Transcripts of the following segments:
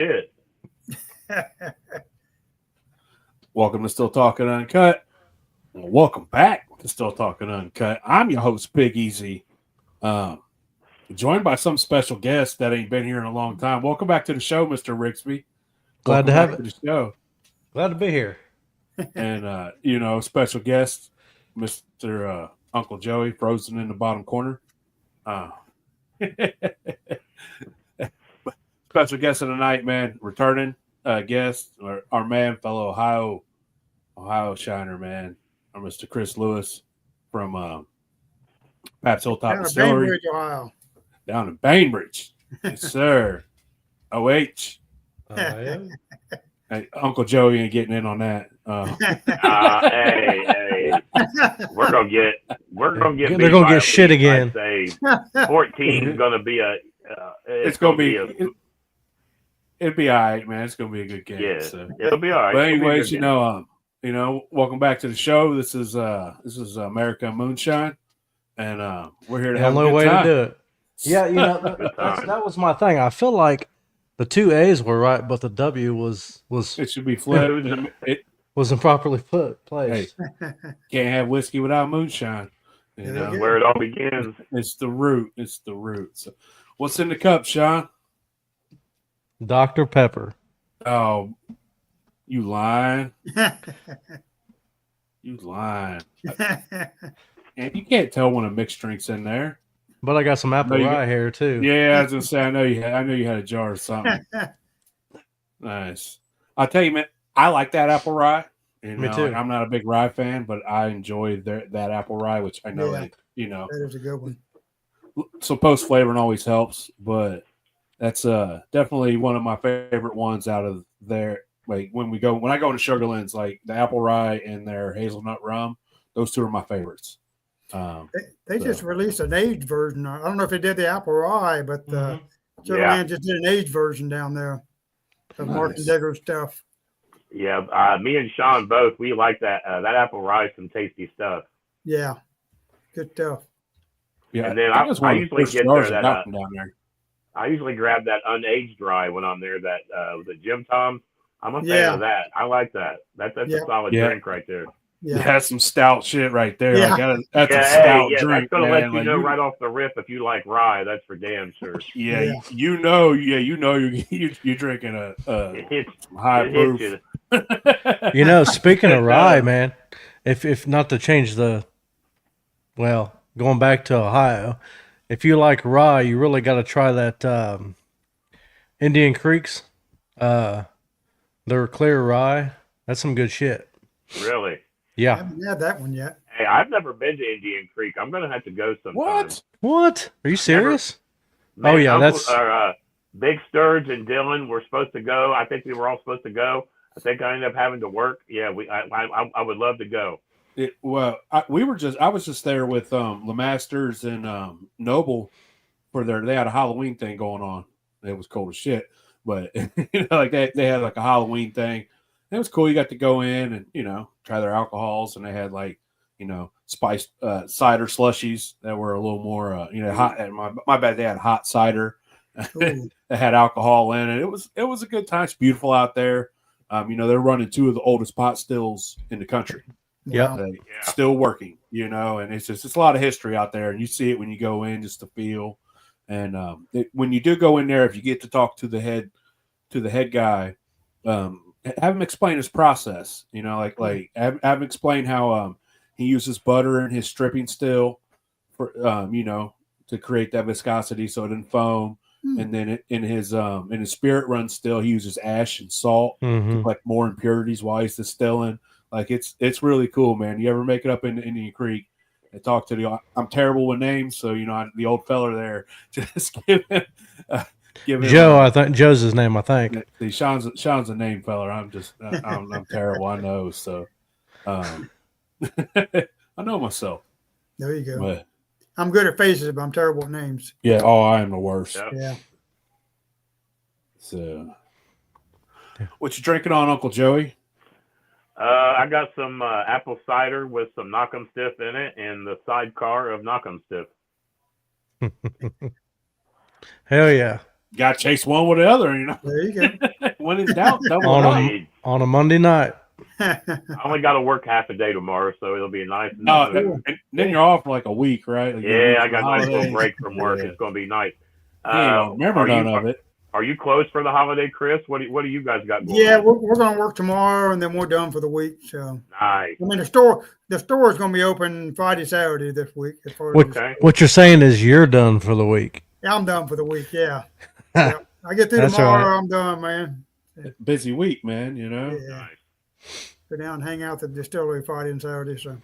it. Welcome to Still Talking Uncut. Well, welcome back to Still Talking Uncut. I'm your host, Big Easy. Um, Joined by some special guest that ain't been here in a long time. Welcome back to the show, Mr. Rigsby. Glad Welcome to have back it. to the show. Glad to be here. And, special guest, Mr. Uncle Joey, frozen in the bottom corner. Special guest of the night, man. Returning guest, our man, fellow Ohio Shiner, man. Mr. Chris Lewis from Paps Hiltop Down to Distillery. Bainbridge, Ohio. Down in Bainbridge. Yes, sir. OH. Yeah. Hey, Uncle Joey ain't getting in on that. Hey, we're gonna get They're beat gonna by get at shit least, again. I'd say 14 is gonna be a. It's gonna be. It'll be all right, man. It's gonna be a good game. Yeah, So. it'll be all right. But It'll be a anyways, good welcome back to the show. This is America Moonshine, and we're here to The have a only good way time. to do it. Yeah, Good time. that was my thing. I feel like the two A's were right, but the W was It should be flipped. It wasn't properly placed. can't have whiskey without moonshine. You know, where it all begins. it's the root. It's the root. So, what's in the cup, Sean? Dr. Pepper. Oh, you lying? You lying? And you can't tell when a mixed drink's in there. But I got some apple No, you rye here too. Yeah, I was gonna say I know you had a jar or something. Nice. I'll tell you, man, I like that apple rye. Me too. Like, I'm not a big rye fan, but I enjoy that apple rye, which I know Yeah. That is a good one. So post flavoring always helps, but that's definitely one of my favorite ones out of there. Like when I go into Sugarlands, like the apple rye and their hazelnut rum, those two are my favorites. They just released an aged version. I don't know if they did the apple rye, but Sugarland just did an aged version down there of Mark and Digger stuff. Yeah, me and Sean both, we like that. That apple rye is some tasty stuff. Yeah, good stuff. Yeah, And then I think it's I one of the usually first get stars there that that, happened down there. I usually grab that unaged rye when I'm there. That the Jim Tom. I'm a fan of that. I like that. That's a solid drink right there. Yeah, that's some stout shit right there. Yeah. Like, that's a stout drink. That's gonna man. let you know right off the rip if you like rye. That's for damn sure. Yeah. You're drinking a high proof. Speaking of rye, man, if not to change going back to Ohio, if you like rye, you really got to try that Indian Creeks. Their clear rye. That's some good shit. Really? I Yeah. haven't had that one yet. Hey, I've never been to Indian Creek. I'm gonna have to go sometime. What? Are you serious? Man, Oh yeah, Uncle, Big Sturge and Dylan were supposed to go. I think we were all supposed to go. I think I ended up having to work. Yeah, I would love to go. I was just there with Lemasters and Noble for they had a Halloween thing going on. It was cold as shit, but like they had like a Halloween thing. It was cool. You got to go in and try their alcohols, and they had like spiced cider slushies that were a little more hot. And my bad, they had hot cider that had alcohol in it. It was a good time. It's beautiful out there. They're running two of the oldest pot stills in the country. Yeah. Still working, and it's a lot of history out there, and you see it when you go in, just to feel. And when you do go in there, if you get to talk to the head guy, have him explain his process. Have him explain how he uses butter in his stripping still for to create that viscosity so it doesn't foam. And then in his spirit run still, he uses ash and salt to collect more impurities while he's distilling. Like it's really cool, man. You ever make it up into Indian Creek and talk to I'm terrible with names, so the old fella there, just give him Joe. I think Joe's his name. I think. See, Sean's a name fella. I'm just I'm terrible. I know. So I know myself. There you go. But, I'm good at faces, but I'm terrible at names. yeah. Oh, I am the worst. Yep. Yeah. So, what you drinking on, Uncle Joey? I got some apple cider with some Knock 'em Stiff in it, and the sidecar of Knock 'em Stiff. Hell yeah. got to chase one with the other, There you go. When in doubt, double On up. on a Monday night. I only got to work half a day tomorrow, so it'll be nice. And No, smooth. and then you're off for like a week, right? Like a week Yeah, I for got a nice little holidays. break from work. Yeah. It's going to be nice. He ain't gonna remember none of it. Are you closed for the holiday, Chris? What do you guys got going Yeah, on? we're going to work tomorrow, and then we're done for the week. So, Nice. I mean, the store is going to be open Friday, Saturday this week. As far as Okay. What you're saying is you're done for the week. yeah, I'm done for the week. Yeah, yeah. I get through That's tomorrow. right. I'm done, man. Busy week, man. Yeah, Nice. go down and hang out at the distillery Friday and Saturday. So,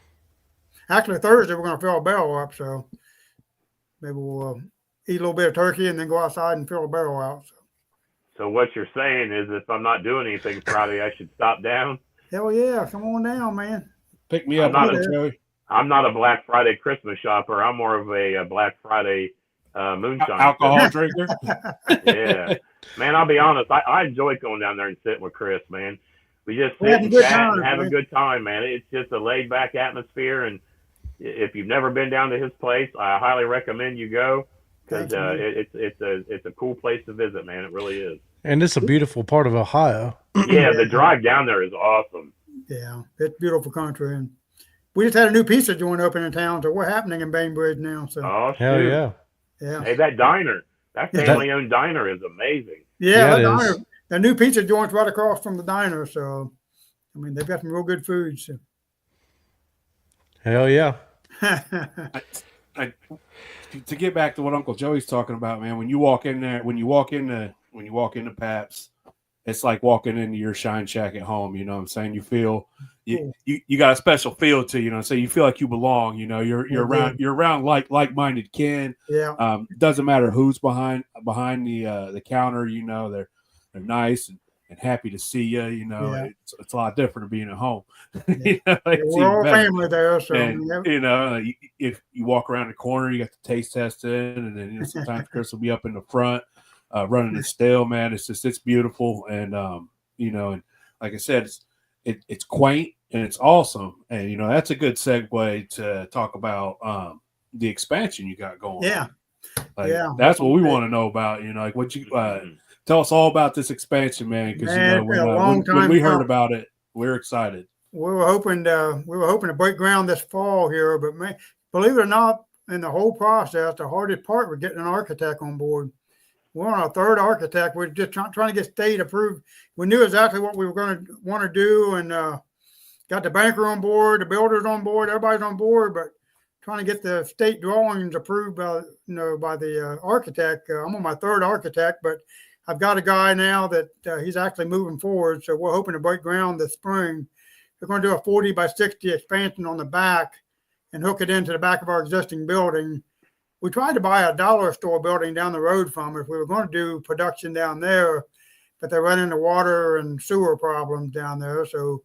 actually Thursday we're going to fill a barrel up. So maybe we'll eat a little bit of turkey and then go outside and fill a barrel out. So what you're saying is, if I'm not doing anything Friday, I should stop down. Hell yeah, come on down, man. Pick me up, I'm not Uncle Joey. I'm not a Black Friday Christmas shopper. I'm more of a Black Friday moonshine Alcohol drinker. Yeah, man. I'll be honest. I enjoy going down there and sitting with Chris, man. We just We're sit having and a good chat time, and have a man. good time, man. It's just a laid back atmosphere, and if you've never been down to his place, I highly recommend you go because Thanks, it's a cool place to visit, man. It really is. And it's a beautiful part of Ohio. Yeah, the drive down there is awesome. Yeah, it's beautiful country, and we just had a new pizza joint open in town. So we're happening in Bainbridge now. So Oh, Hell shoot. yeah. yeah, Hey, that diner, that Yeah. family-owned diner is amazing. yeah, it that is. diner, the new pizza joint's right across from the diner. So I mean, they've got some real good food. So. Hell yeah. To get back to what Uncle Joey's talking about, man, when you walk in there, when you walk into Paps, it's like walking into your Shine Shack at home. You know what I'm saying? You feel you got a special feel to you know, so you feel like you belong. You know, you're around like-minded kin. Yeah, Doesn't matter who's behind the counter. You know, they're nice and happy to see you. You know, Yeah. it's a lot different than being at home. Yeah. It's we're even all better. family there. So And yeah. you know, if you walk around the corner, you got the taste test in, and then sometimes Chris will be up in the front, running the still. Man, it's beautiful, and you know, and like I said, it's quaint and it's awesome, and you know that's a good segue to talk about the expansion you got going. Yeah. Like, Yeah. that's what we want to know about. You know, like what you tell us all about this expansion, man, because you Man, know it's been a long when time we heard coming. about it, we're excited. We were hoping to break ground this fall here, but man, believe it or not, in the whole process, the hardest part was getting an architect on board. We're on our third architect. We're just trying to get state approved. We knew exactly what we were going to want to do, and got the banker on board, the builders on board, everybody's on board, but trying to get the state drawings approved by the architect. I'm on my third architect, but I've got a guy now that he's actually moving forward. So we're hoping to break ground this spring. We're going to do a 40 by 60 expansion on the back and hook it into the back of our existing building. We tried to buy a dollar store building down the road from us. We were going to do production down there, but they run into water and sewer problems down there. So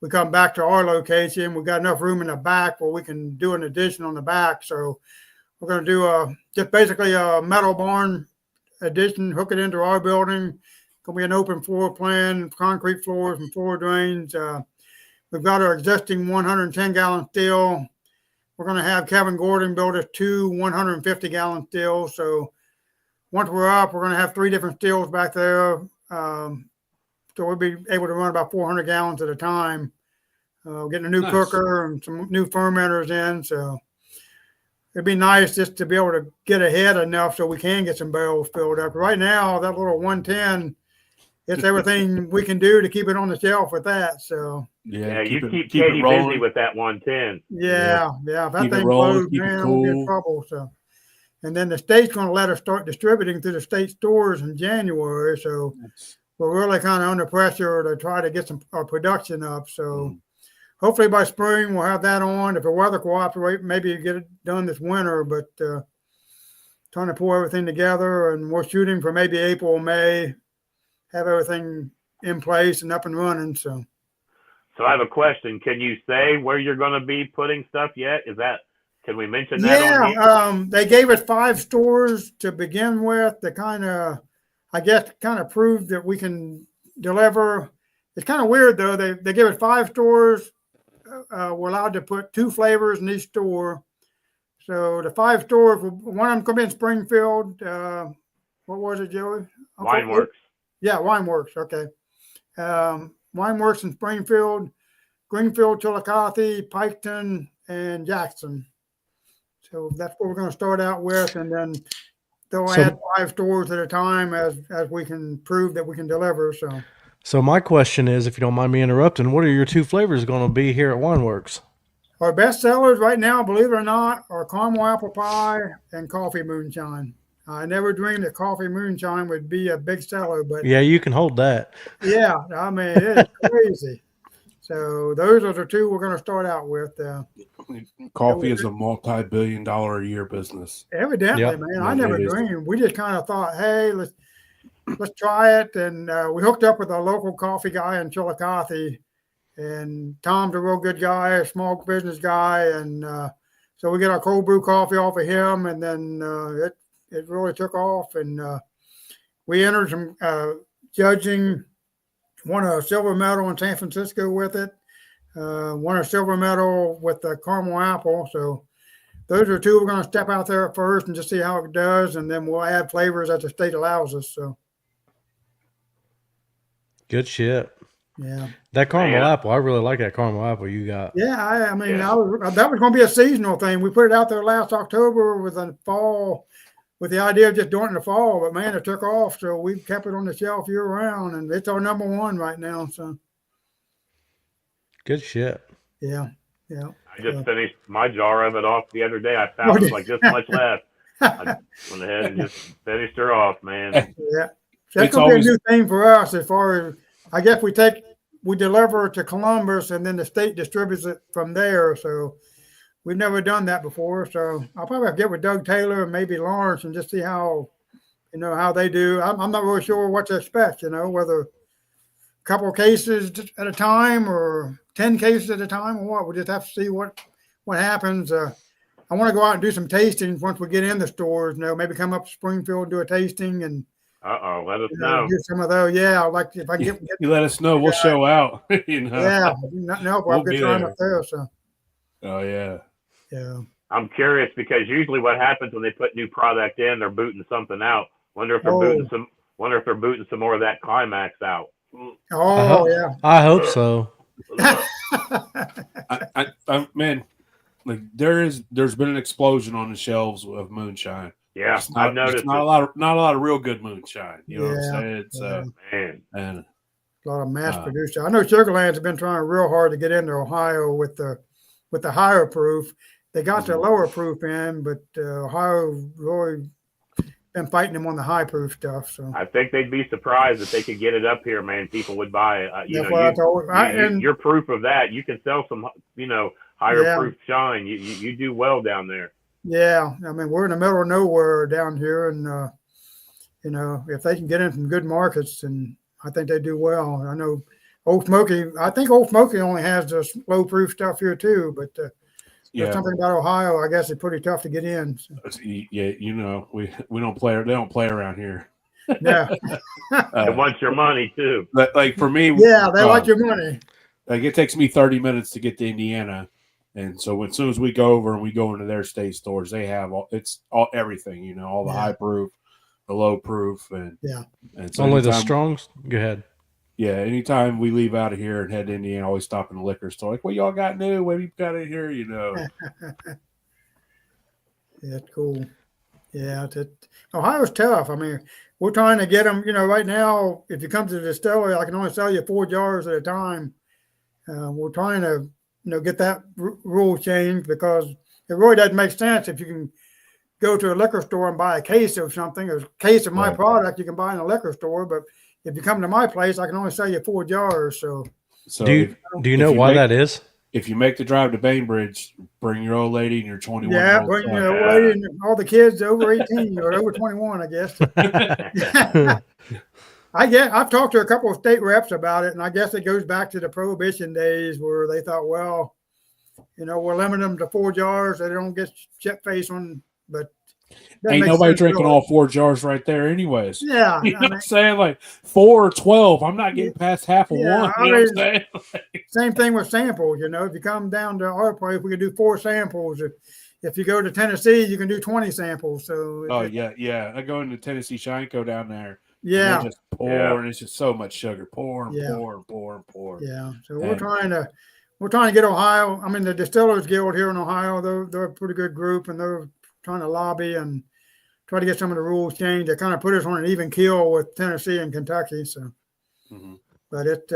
we come back to our location. We got enough room in the back where we can do an addition on the back. So we're going to do just basically a metal barn addition, hook it into our building. Going to be an open floor plan, concrete floors and floor drains. We've got our existing 110-gallon still. We're going to have Kevin Gordon build us two 150-gallon stills. So once we're up, we're going to have three different stills back there. So we'll be able to run about 400 gallons at a time. Getting a new cooker and some new fermenters in. So it'd be nice just to be able to get ahead enough so we can get some barrels filled up. Right now, that little 110, it's everything we can do to keep it on the shelf with that. So yeah, you keep Katie busy with that 110. Yeah. If that Keep it thing rolling, blows, keep it man, we'll be in cool. trouble. So, and then the state's going to let us start distributing through the state stores in January. So we're really kind of under pressure to try to get our production up. So hopefully by spring we'll have that on. If the weather cooperates, maybe get it done this winter. But trying to pull everything together, and we're shooting for maybe April, May, have everything in place and up and running. So I have a question. Can you say where you're going to be putting stuff yet? Can we mention that on here? Yeah, they gave us 5 stores to begin with to kind of prove that we can deliver. It's kind of weird though. They gave us 5 stores. We're allowed to put 2 flavors in each store. So the 5 stores, one of them could be in Springfield, What was it, Joey? Wineworks. Yeah, Wineworks. Okay. Wineworks in Springfield, Greenfield, Chillicothe, Piketon, and Jackson. So that's what we're going to start out with, and then they'll add 5 stores at a time as we can prove that we can deliver. So my question is, if you don't mind me interrupting, what are your 2 flavors going to be here at Wineworks? Our best sellers right now, believe it or not, are caramel apple pie and coffee moonshine. I never dreamed that coffee moonshine would be a big seller, but Yeah, you can hold that. yeah, I mean, it's crazy. So those are the 2 we're going to start out with. Coffee is a multi-billion-dollar a year business. Evidently, Yep. man, I never dreamed. We just kind of thought, hey, let's try it, and we hooked up with a local coffee guy in Chillicothe, and Tom's a real good guy, a small business guy, and so we get our cold brew coffee off of him, and then it really took off, and we entered some judging. Won a silver medal in San Francisco with it. Won a silver medal with the caramel apple. So those are 2 we're going to step out there at first and just see how it does, and then we'll add flavors as the state allows us. So Good shit. yeah, That caramel apple, I really like that caramel apple you got. yeah. I mean, that was going to be a seasonal thing. We put it out there last October with a fall, with the idea of just doing it in the fall, but man, it took off. So we kept it on the shelf year round, and it's our number 1 right now. So Good shit. yeah. I just finished my jar of it off the other day. I found it was like this much left. I went ahead and just finished her off, man. Yeah, that's going to be a new thing for us. As far as I guess we deliver to Columbus, and then the state distributes it from there. So we've never done that before. So I'll probably have to get with Doug Taylor and maybe Lawrence and just see how they do. I'm not really sure what to expect. Whether a couple of cases at a time or 10 cases at a time or what. We just have to see what happens. I want to go out and do some tastings once we get in the stores. Maybe come up to Springfield and do a tasting and. Let us know. Do some of those. Yeah, I'd like if I get You let us know. We'll show out. Yeah, nothing else. We'll have a good time up there. So. Oh yeah. Yeah. I'm curious because usually what happens when they put new product in, they're booting something out. Wonder if they're booting some more of that climax out. Oh yeah. I hope so. Man, like there's been an explosion on the shelves of moonshine. Yeah, I've noticed. Not a lot of real good moonshine. You know what I'm saying? Man, and a lot of mass produced. I know Sugarlands have been trying real hard to get into Ohio with the higher proof. They got the lower proof in, but Ohio really been fighting them on the high proof stuff. So I think they'd be surprised if they could get it up here, man. People would buy it. You're proof of that. You can sell some, higher proof shine. You do well down there. Yeah, I mean we're in the middle of nowhere down here, and if they can get in some good markets, and I think they do well. I know Old Smoky. I think Old Smoky only has the low proof stuff here too, but there's something about Ohio. I guess it's pretty tough to get in. So. Yeah, we don't play. They don't play around here. Yeah, they want your money too. Like for me, yeah, they like your money. Like it takes me 30 minutes to get to Indiana. And so as soon as we go over and we go into their state stores, they have everything, all the high proof, the low proof, and so only the strongs. Go ahead. Yeah, anytime we leave out of here and head to Indiana, I always stop in the liquor store. Like, what y'all got new? What you got in here? That's cool. Yeah, Ohio's tough. I mean, we're trying to get them. Right now, if you come to the distillery, I can only sell you 4 jars at a time. We're trying to. Get that rule changed because it really doesn't make sense if you can go to a liquor store and buy a case of something, a case of my product you can buy in a liquor store. But if you come to my place, I can only sell you 4 jars. So do you know why that is? If you make the drive to Bainbridge, bring your old lady and your 21. Yeah, bring your old lady and all the kids over 18 or over 21, I guess. I've talked to a couple of state reps about it, and I guess it goes back to the Prohibition days where they thought, well, we're limiting them to 4 jars. They don't get shit face on, but ain't nobody drinking all 4 jars right there anyways. Yeah. You know what I'm saying? Like 4 or 12, I'm not getting past half of one. You know what I'm saying? Same thing with samples. If you come down to our place, we could do 4 samples. If if you go to Tennessee, you can do 20 samples. So yeah. I go into Tennessee Shinko down there. Yeah, just pour, and it's just so much sugar. Pour. Yeah, so we're trying to get Ohio. I mean, the Distillers Guild here in Ohio, they're a pretty good group, and they're trying to lobby and try to get some of the rules changed. They kind of put us on an even keel with Tennessee and Kentucky. So, but it's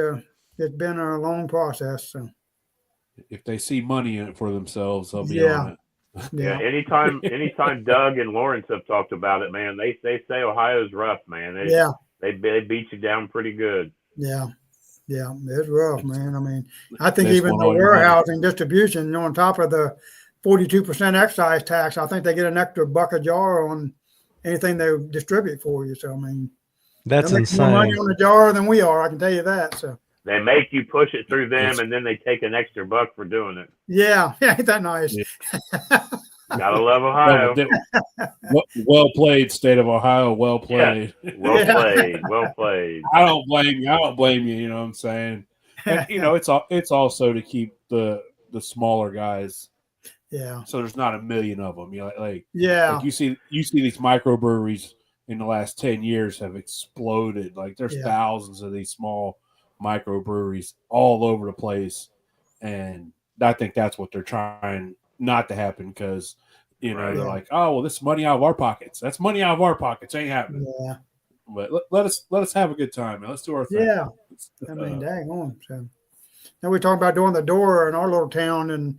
been a long process. So, if they see money in it for themselves, they'll be on it. Yeah. Anytime Doug and Lawrence have talked about it, man, they say Ohio's rough, man. They beat you down pretty good. Yeah, it's rough, man. I mean, I think even the warehousing distribution, on top of the 42% excise tax, I think they get an extra $1 a jar on anything they distribute for you. So I mean, that's insane. More money on the jar than we are, I can tell you that. So they make you push it through them, and then they take an extra $1 for doing it. Yeah, ain't that nice? Yeah. Gotta love Ohio. Well played, state of Ohio. Well played. Yeah. Well played. I don't blame you. You know what I'm saying? And it's also to keep the smaller guys. Yeah. So there's not a million of them. Like you see these microbreweries in the last 10 years have exploded. Like there's thousands of these small microbreweries all over the place, and I think that's what they're trying not to happen, because they're like, oh well, this is money out of our pockets. That's money out of our pockets. Ain't happening. Yeah. But let us have a good time, man. Let's do our thing. Yeah. I mean, dang on. So now we're talking about doing the door in our little town, and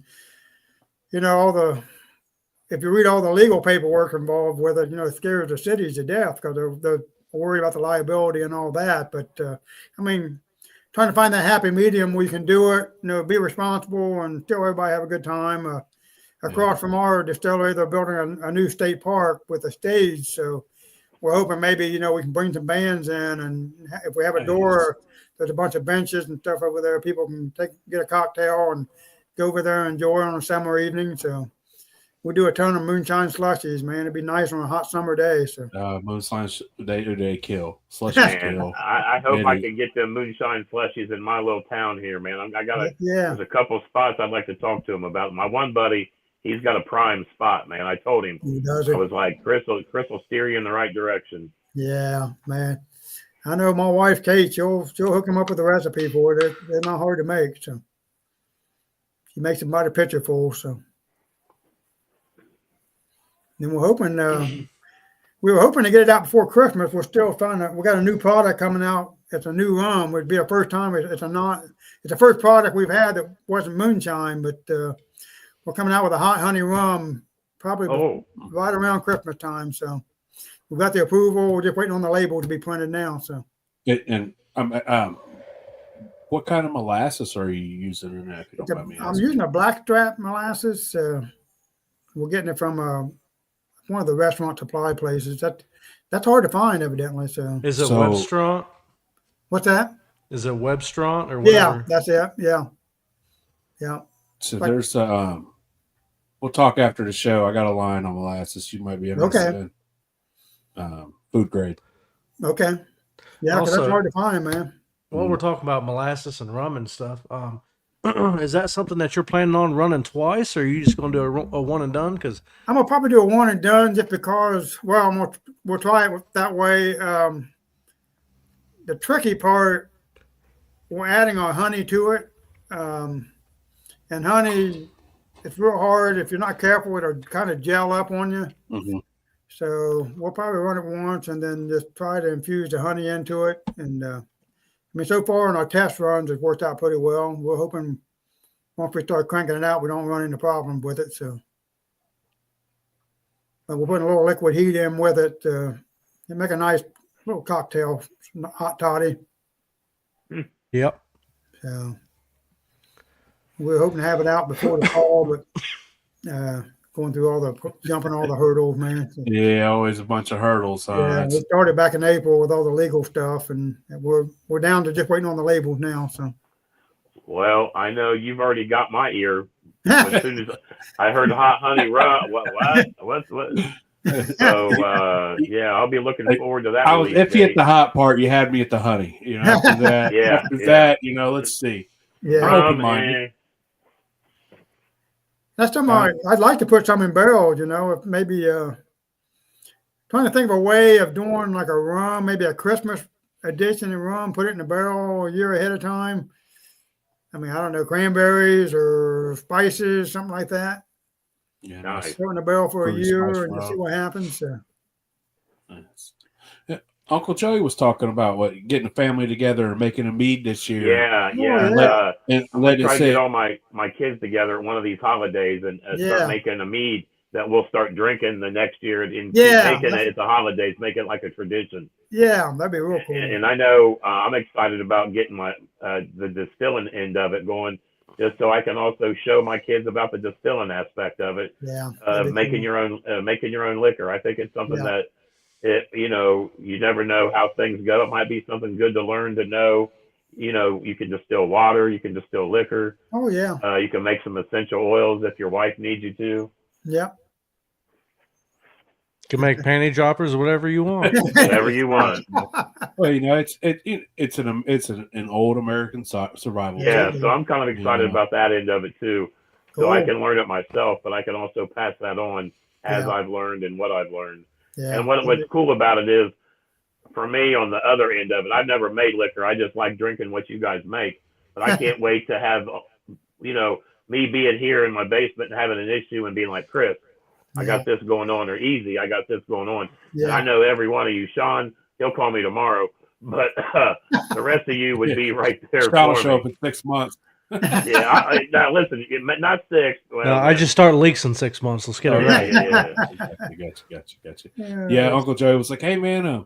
if you read all the legal paperwork involved with it, it scares the cities to death because they're worried about the liability and all that. But I mean, trying to find that happy medium where you can do it, be responsible and still everybody have a good time. Across from our distillery, they're building a new state park with a stage. So we're hoping maybe, we can bring some bands in, and if we have a door, there's a bunch of benches and stuff over there. People can get a cocktail and go over there and enjoy on a summer evening. So we do a ton of moonshine slushies, man. It'd be nice on a hot summer day. So moonshine they kill. Slushies kill. I hope I can get the moonshine slushies in my little town here, man. There's a couple spots I'd like to talk to him about. My one buddy, he's got a prime spot, man. I told him. I was like, Chris will steer you in the right direction. Yeah, man. I know my wife, Kate, she'll hook him up with a recipe for it. They're not hard to make. So she makes about a pitcher full. So then we're hoping, we were hoping to get it out before Christmas. We're still we got a new product coming out. It's a new rum. It'd be our first time. It's the first product we've had that wasn't moonshine, but we're coming out with a hot honey rum probably right around Christmas time. So we've got the approval. We're just waiting on the label to be printed now. So, and what kind of molasses are you using in that? I'm using a blackstrap molasses. We're getting it from one of the restaurant supply places. That's hard to find, evidently. So is it Webstraunt? What's that? Is it Webstraunt or whatever? Yeah, that's it. Yeah. So there's we'll talk after the show. I got a line on molasses you might be interested in. Food grade. Okay. Yeah, because that's hard to find, man. Well, we're talking about molasses and rum and stuff. Is that something that you're planning on running twice, or are you just going to do a one and done? Because I'm gonna probably do a one and done just because. Well, we'll try it that way. The tricky part, we're adding our honey to it, and honey, it's real hard if you're not careful. It'll kind of gel up on you. Mm-hmm. So we'll probably run it once and then just try to infuse the honey into it. And so far in our test runs, it's worked out pretty well. We're hoping once we start cranking it out, we don't run into problems with it. So, but we're putting a little liquid heat in with it to make a nice little cocktail, hot toddy. Yep. So we're hoping to have it out before the fall, but going through jumping all the hurdles, man. So, yeah, always a bunch of hurdles. Yeah, we started back in April with all the legal stuff, and we're down to just waiting on the labels now. So, well, I know you've already got my ear. As soon as I heard hot honey rum, what? So yeah, I'll be looking forward to that. If you hit the hot part, you had me at the honey. After that, that, let's see. Yeah, open-minded. That's something I'd like to put some in barrels, if maybe trying to think of a way of doing like a rum, maybe a Christmas edition of rum, put it in a barrel a year ahead of time. I mean, I don't know, cranberries or spices, something like that. Yeah, nice. Throw in a barrel for a year and rum. see what happens. Nice. Yeah. Uncle Joey was talking about getting a family together and making a mead this year. Yeah. I'm try to get all my kids together at one of these holidays and start making a mead that we'll start drinking the next year and making it at the holidays, make it like a tradition. Yeah, that'd be real cool. And I know I'm excited about getting my the distilling end of it going, just so I can also show my kids about the distilling aspect of it. Yeah, making your own liquor. I think it's something that you never know how things go. It might be something good to learn to know. You can distill water, you can distill liquor. Oh yeah. You can make some essential oils if your wife needs you to. Yeah. You can make panty droppers, whatever you want. Whatever you want. Well, it's an old American survival. Yeah, so I'm kind of excited about that end of it too. Cool. So I can learn it myself, but I can also pass that on as I've learned and what I've learned. Yeah. And what's cool about it is, for me, on the other end of it, I've never made liquor. I just like drinking what you guys make. But I can't wait to have, me being here in my basement and having an issue and being like, Chris, I got this going on, or Easy, I got this going on. Yeah. And I know every one of you, Sean, he'll call me tomorrow, but the rest of you would be right there. Sean will show up in 6 months. Now listen, not 6. Well, no, I just start leaks in 6 months. Let's get it right. Gotcha. Yeah, Uncle Joey was like, hey man,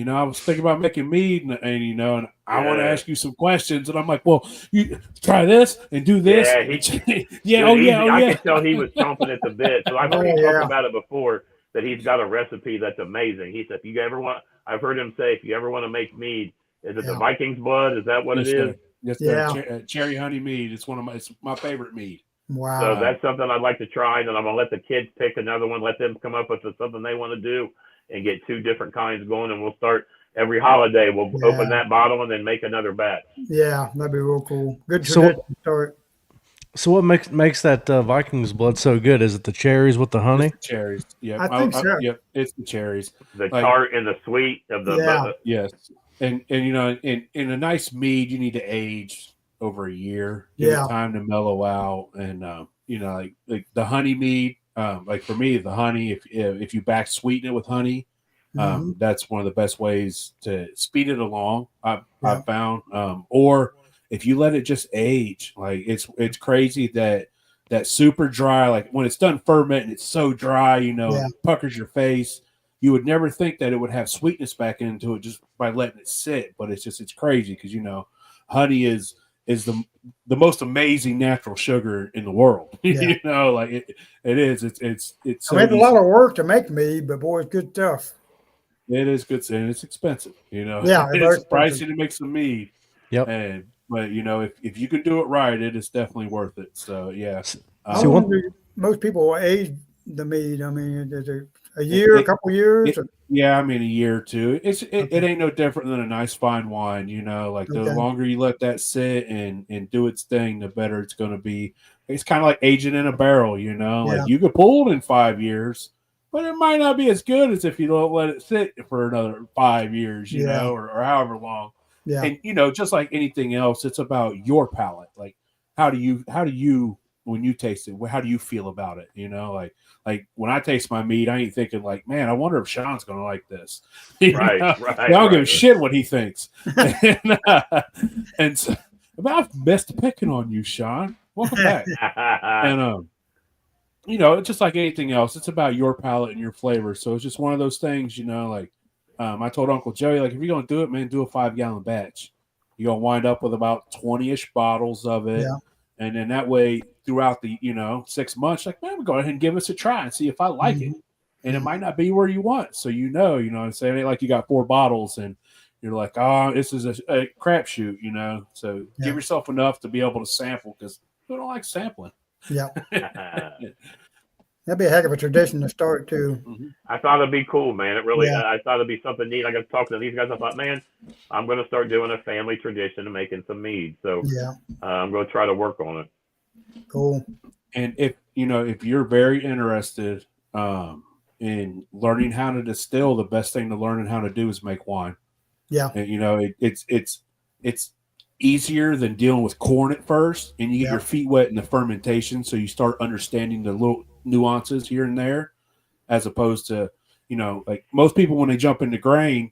I was thinking about making mead, and I want to ask you some questions. And I'm like, well, you try this and do this. Yeah, I could tell he was chomping at the bit. So I've heard him talk about it before, that he's got a recipe that's amazing. He said, I've heard him say, if you ever want to make mead, is it the Viking's blood? Is that what it is? Yes, cherry honey mead. It's my favorite mead. Wow. So that's something I'd like to try, and I'm gonna let the kids pick another one. Let them come up with something they want to do, and get 2 different kinds going. And we'll start every holiday. We'll open that bottle and then make another batch. Yeah, that'd be real cool. Good tradition to start. So what makes that Viking's blood so good? Is it the cherries with the honey? It's the cherries. Yeah, I think so. Yep, it's the cherries. The tart and the sweet of the yes. And in a nice mead, you need to age over a year. Give it time to mellow out. And like the honey mead, like for me, the honey, if you back sweeten it with honey, that's one of the best ways to speed it along. I've found, or if you let it just age, like it's crazy that super dry, like when it's done fermenting, it's so dry, it puckers your face. You would never think that it would have sweetness back into it just by letting it sit, but it's crazy because honey is the most amazing natural sugar in the world. Like it is. It's so I made a lot of work to make mead, but boy, it's good stuff. It is good, and it's expensive. It's pricey to make some mead. Yep. But if you can do it right, it is definitely worth it. So yeah. Most people age the mead. I mean, is it a year, a couple years? A year or 2. It ain't no different than a nice fine wine. The longer you let that sit and do its thing, the better it's going to be. It's kind of like aging in a barrel. Like you could pull it in 5 years, but it might not be as good as if you don't let it sit for another 5 years. Or however long. Yeah. And just like anything else, it's about your palate. Like how do you when you taste it, how do you feel about it? Like when I taste my meat, I ain't thinking like, man, I wonder if Sean's going to like this. Right. I don't give a shit what he thinks. and so, I've missed picking on you, Sean. Welcome back. And it's just like anything else. It's about your palate and your flavor. So it's just one of those things, like I told Uncle Joey, like, if you're going to do it, man, do a 5-gallon batch. You're going to wind up with about 20-ish bottles of it. Yeah. And then that way, throughout the 6 months, like, man, go ahead and give us a try and see if I like it. And it might not be where you want. So you know what I'm saying? It ain't like you got 4 bottles and you're like, oh, this is a crapshoot, So give yourself enough to be able to sample, because who don't like sampling? Yeah. That'd be a heck of a tradition to start too. I thought it'd be cool, man. It really, I thought it'd be something neat. I got talking to these guys. I thought, man, I'm going to start doing a family tradition of making some mead. So I'm going to try to work on it. Cool. And if you're very interested in learning how to distill, the best thing to learn and how to do is make wine. Yeah. And, it's easier than dealing with corn at first, and you get your feet wet in the fermentation, so you start understanding the little nuances here and there, as opposed to, like most people when they jump into grain,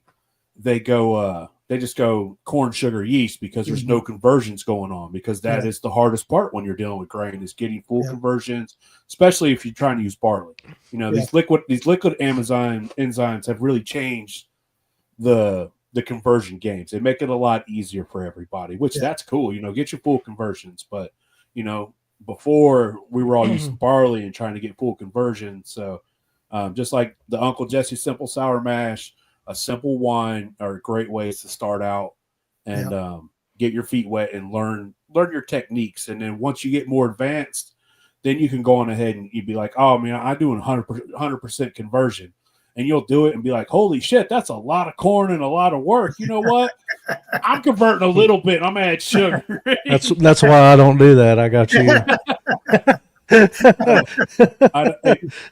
they just go corn, sugar, yeast, because there's no conversions going on, because that is the hardest part when you're dealing with grain, is getting full conversions, especially if you're trying to use barley. These liquid enzymes have really changed the conversion games. They make it a lot easier for everybody, which that's cool. Get your full conversions. But before, we were all using barley and trying to get full conversions. So just like the Uncle Jesse Simple Sour Mash, a simple wine are great ways to start out and get your feet wet and learn your techniques. And then once you get more advanced, then you can go on ahead and you'd be like, oh man, I'm doing 100% conversion. And you'll do it and be like, holy shit, that's a lot of corn and a lot of work. You know what? I'm converting a little bit. I'm adding sugar. That's why I don't do that. I got you.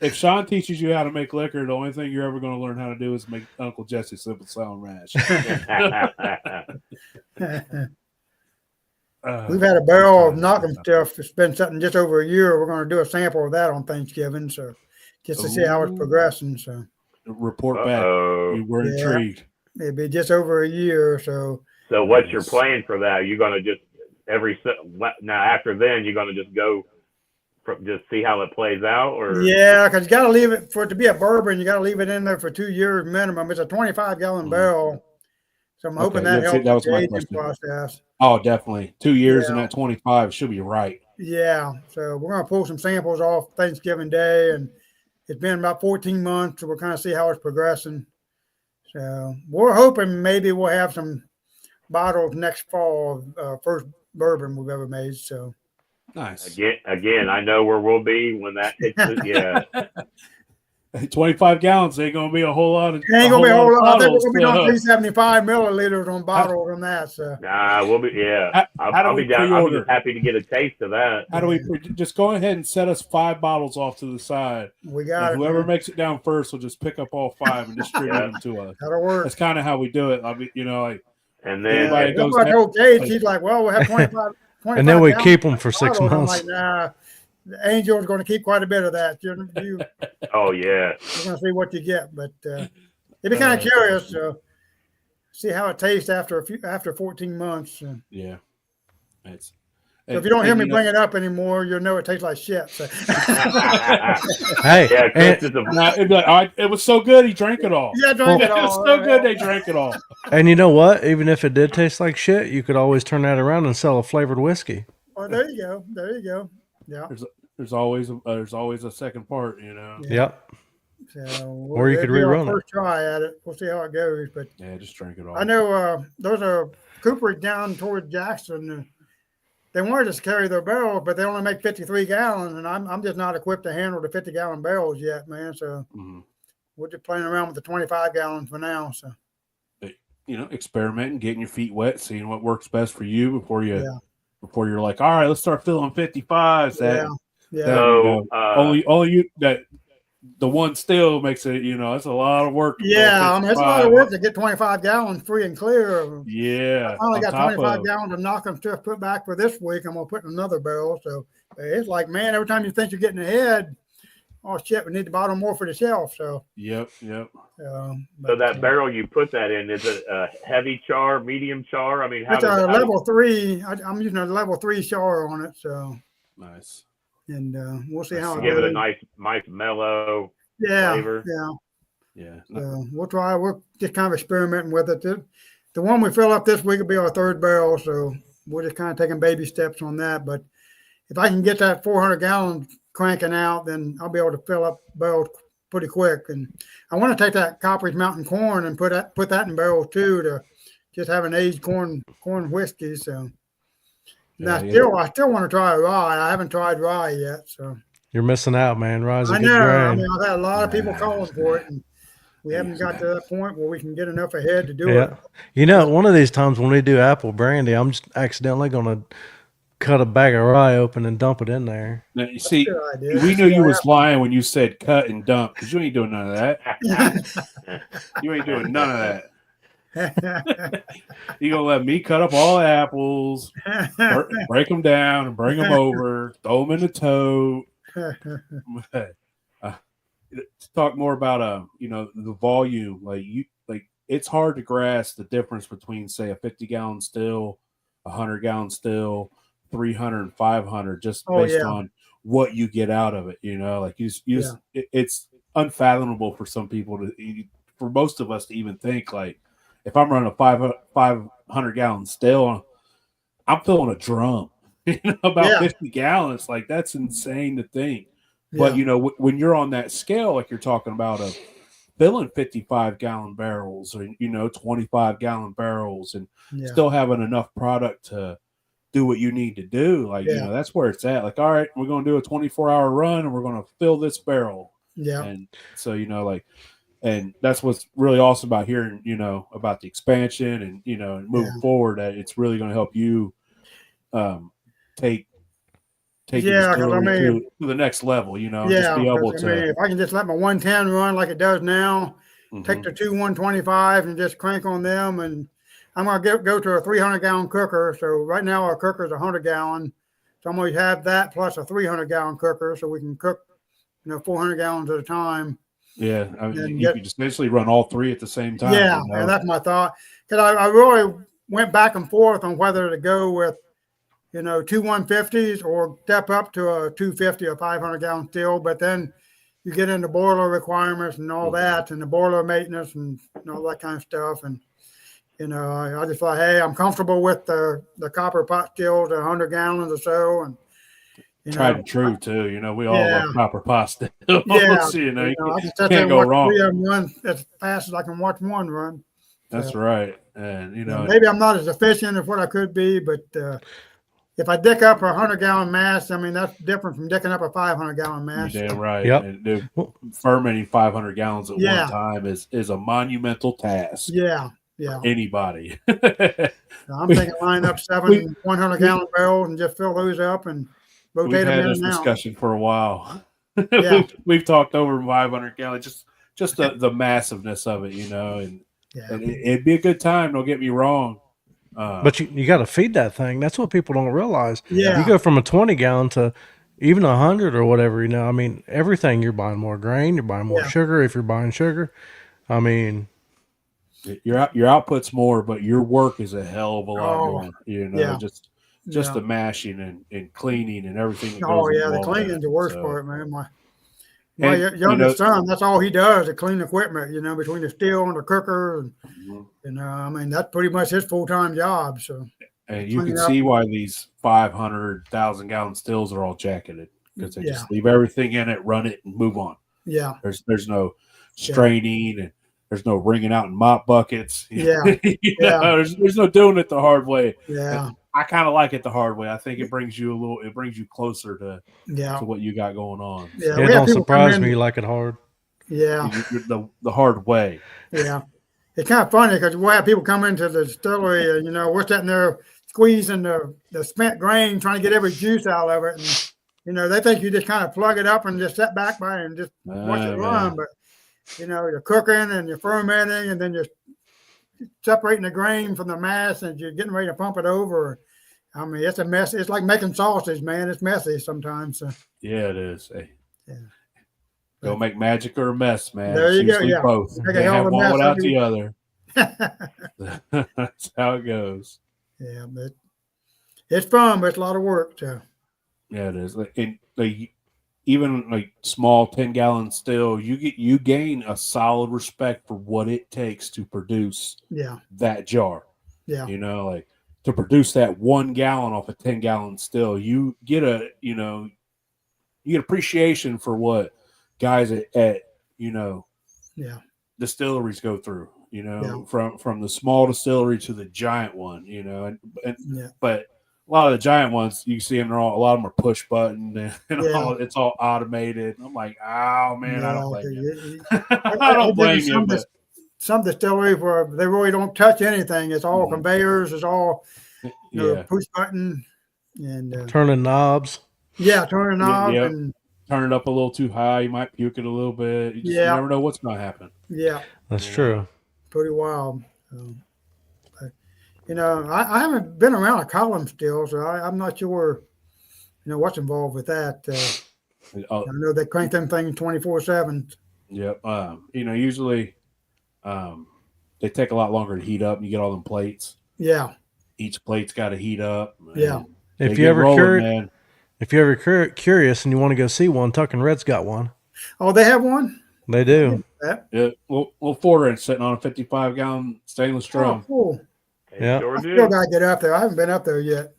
If Sean teaches you how to make liquor, the only thing you're ever going to learn how to do is make Uncle Jesse Simple Sour Mash. We've had a barrel of knocking stuff. It's been something just over a year. We're going to do a sample of that on Thanksgiving, so just to see how it's progressing. So report back. We're intrigued. It'd be just over a year. So what's your plan for that? You're going to just now after then you're going to just go just see how it plays out, or because you got to leave it for it to be a bourbon. You got to leave it in there for 2 years minimum. It's a 25-gallon barrel, so I'm hoping that helps with the aging process. Oh, definitely 2 years and that 25 should be right. Yeah, so we're gonna pull some samples off Thanksgiving Day, and it's been about 14 months, so we'll kind of see how it's progressing. So we're hoping maybe we'll have some bottles next fall, first bourbon we've ever made. So. Nice. Again, I know where we'll be when that hits it. 25 gallons ain't gonna be a whole lot. Ain't gonna be a whole lot. I think we're gonna be on 375 milliliters on bottles on that. So. Nah, we'll be. Yeah, I'll be down. I'll be happy to get a taste of that. How do we just go ahead and set us 5 bottles off to the side? We got it. Whoever makes it down first will just pick up all 5 and distribute them to us. That'll work. That's kind of how we do it. I mean, and then I told Gage, he's like, "Well, we'll have 25." And then we keep them for 6 months. Like, nah, the Angel's going to keep quite a bit of that. Oh yeah, we're going to see what you get, but it'd be kind of curious to see how it tastes after 14 months. Yeah, so if you don't hear me bring it up anymore, you'll know it tastes like shit. So. Hey, it was so good he drank it all. Yeah, drank it all. It was so good they drank it all. And you know what? Even if it did taste like shit, you could always turn that around and sell a flavored whiskey. Oh, there you go. There you go. Yeah. There's always a second part, Yep. So or you could rerun it. First try at it. We'll see how it goes. But yeah, just drink it all. I know there's a cooperage down toward Jackson. They wanted us to carry their barrels, but they only make 53 gallons, and I'm just not equipped to handle the 50-gallon barrels yet, man. So we're just playing around with the 25 gallons for now. So experimenting, getting your feet wet, seeing what works best for you before you're like, all right, let's start filling 55s. Only you that. The one still makes it, it's a lot of work. Yeah, I mean, it's a lot of work to get 25 gallons free and clear. Yeah. I finally got 25 gallons of knocking stuff put back for this week. I'm going to put in another barrel. So it's like, man, every time you think you're getting ahead, oh, shit, we need to bottle more for the shelf. So, Yep. So that barrel you put that in, is it a heavy char, medium char? I mean, it's a level 3. I'm using a level 3 char on it. So nice. And we'll see how it give goes. it a nice mellow flavor. Yeah. So we'll try. We're just kind of experimenting with it. The one we fill up this week will be our third barrel, so we're just kind of taking baby steps on that. But if I can get that 400 gallons cranking out, then I'll be able to fill up barrels pretty quick. And I want to take that Copperidge Mountain corn and put that in barrels too, to just have an aged corn whiskey. So. Now, I still want to try rye. I haven't tried rye yet, so you're missing out, man. Rye's a good grain. I mean, I've had a lot of people calling for it, and we haven't got to that point where we can get enough ahead to do it. One of these times when we do apple brandy, I'm just accidentally going to cut a bag of rye open and dump it in there. Now, you see, idea. we knew you was lying when you said cut and dump because you ain't doing none of that. You ain't doing none of that. You gonna let me cut up all the apples, break them down, and bring them over, throw them in the tote. To talk more about the volume, like it's hard to grasp the difference between, say, a 50-gallon still, 100-gallon still, 300 and 500, just based on what you get out of it. Like it's unfathomable for some people for most of us to even think, like, if I'm running a 500-gallon still, I'm filling a drum. About 50 gallons, like that's insane to think. But when you're on that scale, like you're talking about, of filling 55-gallon barrels or 25-gallon barrels, and still having enough product to do what you need to do, like that's where it's at. Like, all right, we're going to do a 24-hour run, and we're going to fill this barrel. And so and that's what's really awesome about hearing about the expansion and moving forward. That it's really going to help you take to the next level, just be able to. If I can just let my 110 run like it does now, take the two 125 and just crank on them, and I'm going to go to a 300-gallon cooker. So right now our cooker is 100-gallon, so I'm going to have that plus a 300-gallon cooker, so we can cook 400 gallons at a time. Yeah, I mean, you could essentially run all three at the same time. Yeah, and that's my thought, because I really went back and forth on whether to go with two 150s or step up to a 250 or 500-gallon still. But then you get into boiler requirements and all that, and the boiler maintenance and all that kind of stuff. And I just thought, hey, I'm comfortable with the copper pot stills at 100 gallons or so, and tried and true too. We all love copper pot stills. I you can't go wrong. 3 of them run as fast as I can watch one run. That's right, and maybe I'm not as efficient as what I could be, but if I dick up a 100-gallon mass, I mean, that's different from dicking up a 500-gallon mass. You're damn right. Yep. And fermenting 500 gallons at one time is a monumental task. Yeah. For anybody. I'm thinking line up 7 100-gallon barrels and just fill those up and rotate them in and out. We've had this discussion for a while. Yeah. we've talked over 500 gallons, just the massiveness of it, and it'd be a good time. Don't get me wrong. But you got to feed that thing. That's what people don't realize. Yeah. You go from a 20-gallon to even 100 or whatever, I mean, everything, you're buying more grain, you're buying more sugar if you're buying sugar. I mean, your output's more, but your work is a hell of a lot more, just the mashing and cleaning and everything. That goes the cleaning's the worst part, man. My youngest son, that's all he does, is clean equipment, between the steel and the cooker. And, I mean, that's pretty much his full-time job. So, and you can see why these 500,000-gallon stills are all jacketed, because they just leave everything in it, run it, and move on. Yeah. There's no straining, and there's no wringing out in mop buckets. Yeah. There's no doing it the hard way. Yeah. I kind of like it the hard way. I think it brings you closer to what you got going on. Yeah, it don't surprise me you like it hard. Yeah. The hard way. Yeah. It's kind of funny because we'll have people come into the distillery and, we're sitting there squeezing the spent grain, trying to get every juice out of it. And, they think you just kind of plug it up and just sit back by and just watch it run. But, you're cooking and you're fermenting, and then you're separating the grain from the mass, and you're getting ready to pump it over. I mean, it's a mess. It's like making sausage, man. It's messy sometimes. So. Yeah, it is. Hey. Yeah. Go make magic or a mess, man. There you go. Yeah. Both. You can't have one without the other. That's how it goes. Yeah, but it's fun, but it's a lot of work too. Yeah, it is. Even like small 10-gallon still, you gain a solid respect for what it takes to produce that jar. Yeah. Like to produce that 1 gallon off a 10-gallon still, you get appreciation for what guys at distilleries go through, from the small distillery to the giant one, but a lot of the giant ones, you see them, a lot of them are push button and it's all automated. I'm like, oh man, I don't blame you. I don't blame you. Some distilleries where they really don't touch anything. It's all conveyors. It's all push button. and turning knobs. Yeah, turning knobs Yep. and Turn it up a little too high, you might puke it a little bit. You never know what's going to happen. Yeah, that's true. Pretty wild. But, I haven't been around a column still, so I'm not sure, what's involved with that. I know they crank them things 24/7. Yep. Usually, they take a lot longer to heat up. You get all them plates. Yeah. Each plate's got to heat up. Yeah. If you ever curious and you want to go see one, Tuck and Red's got one. Oh, they have one? They do. Yeah. Little 4-inch sitting on a 55-gallon stainless drum. Oh, cool. Yeah. Sure I do. still got to get up there. I haven't been up there yet.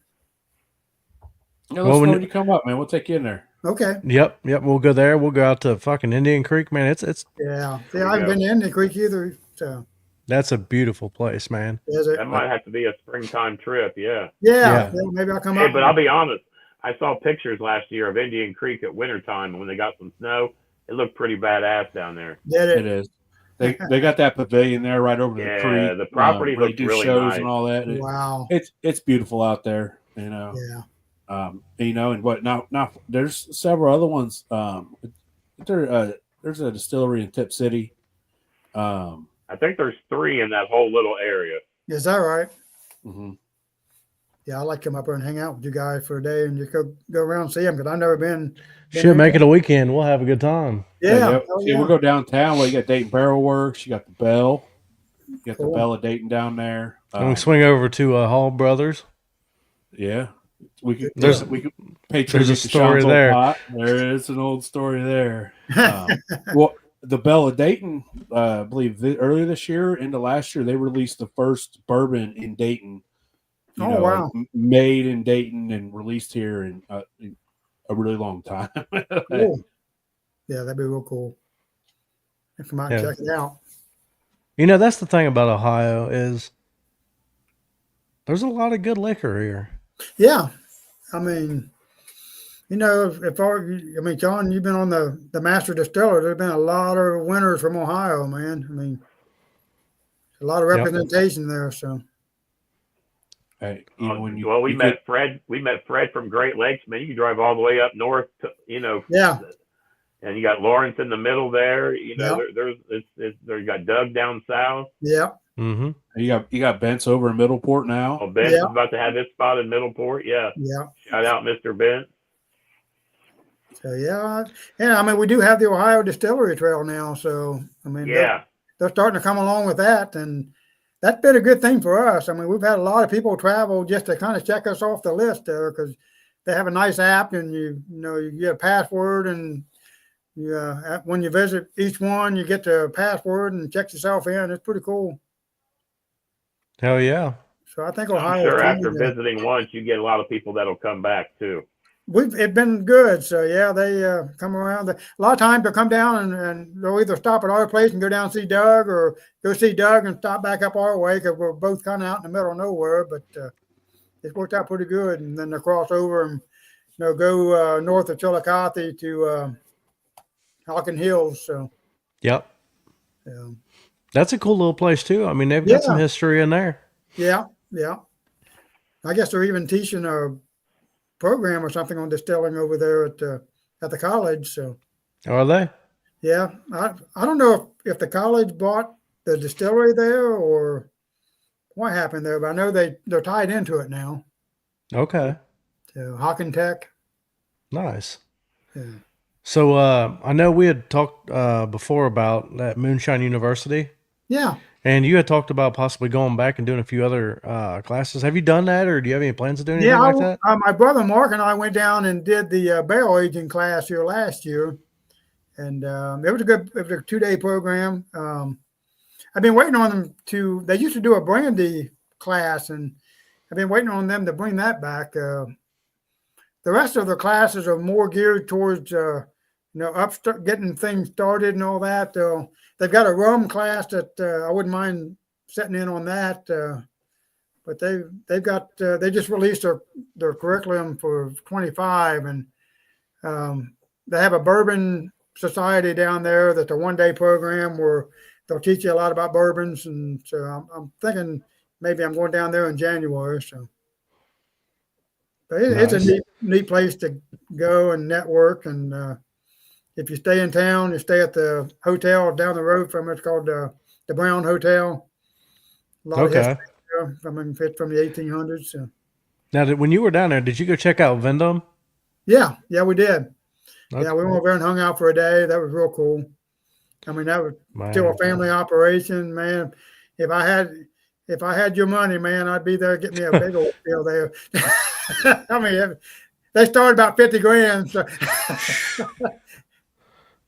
Yeah, let us know when you come up, man. We'll take you in there. Okay. Yep. We'll go there. We'll go out to fucking Indian Creek, man. It's Yeah. See, I haven't been to Indian Creek either. So that's a beautiful place, man. That might have to be a springtime trip. Yeah. Yeah. Maybe I'll come up. Hey, but I'll be honest. I saw pictures last year of Indian Creek at wintertime when they got some snow. It looked pretty badass down there. It is. They got that pavilion there right over the creek. Yeah, the property looks do really shows nice. And all that. Wow. It's beautiful out there. Yeah. And what now there's several other ones. There's a distillery in Tip City. I think there's 3 in that whole little area. Is that right? Mm-hmm. Yeah, I'd like to come up there and hang out with you guys for a day and just go around and see them because I've never been. Should make it a weekend. We'll have a good time. Yeah. We'll go downtown. Well, you got Dayton Barrel Works. You got the Bell. You got the Bell of Dayton down there. And we swing over to Hall Brothers. Yeah. We could pay tribute there's a to story Sean's there. Old Pot. There is an old story there. Well, the Bell of Dayton, I believe earlier this year into last year, they released the first bourbon in Dayton. Wow! Made in Dayton and released here in a really long time. Cool. Yeah, that'd be real cool. Come out and check it out. That's the thing about Ohio is there's a lot of good liquor here. Yeah, I mean, John, you've been on the master distiller. There's been a lot of winners from Ohio, man. I mean, a lot of representation there. So. Hey, we met Fred. We met Fred from Great Lakes. Man, you can drive all the way up north to, Yeah. And you got Lawrence in the middle there. There's got Doug down south. Yeah. Mm-hmm. You got Bent's over in Middleport now. Oh, Bent's about to have his spot in Middleport. Yeah. Yeah. Shout out, Mr. Bent. So I mean, we do have the Ohio Distillery Trail now. So I mean, they're starting to come along with that, and that's been a good thing for us. I mean, we've had a lot of people travel just to kind of check us off the list there because they have a nice app, and you get a password, and when you visit each one, you get the password and check yourself in. It's pretty cool. Hell yeah! So I think Ohio. I'm sure after visiting once, you get a lot of people that'll come back too. It's been good. So they come around. A lot of times they'll come down and they'll either stop at our place and go down and see Doug, or go see Doug and stop back up our way because we're both kind of out in the middle of nowhere. But it's worked out pretty good. And then they'll cross over and go north of Chillicothe to Hockin Hills. So. Yep. That's a cool little place too. I mean, they've got some history in there. Yeah. I guess they're even teaching a program or something on distilling over there at the college. So. Are they? Yeah. I don't know if the college bought the distillery there or what happened there, but I know they're tied into it now. Okay. So Hockin Tech. Nice. Yeah. So I know we had talked before about that Moonshine University. Yeah. And you had talked about possibly going back and doing a few other classes. Have you done that, or do you have any plans to do anything like that? My brother Mark and I went down and did the barrel aging class here last year, and it was a 2-day program. I've been waiting on them to. They used to do a brandy class, and I've been waiting on them to bring that back. The rest of the classes are more geared towards getting things started and all that. They've got a rum class that I wouldn't mind setting in on that. But they've got they just released their curriculum for 25, and they have a bourbon society down there that's a 1-day program where they'll teach you a lot about bourbons. And so I'm thinking maybe I'm going down there in January. So. But it's a neat place to go and network. And if you stay in town, you stay at the hotel down the road from it. It's called the Brown Hotel. A lot of history there. I mean, it's from the 1800s. So. Now, when you were down there, did you go check out Vendome? Yeah, we did. Okay. Yeah, we went over and hung out for a day. That was real cool. I mean, that was still a family operation, man. If I had your money, man, I'd be there getting me a big old deal there. I mean, they started about 50 grand. So.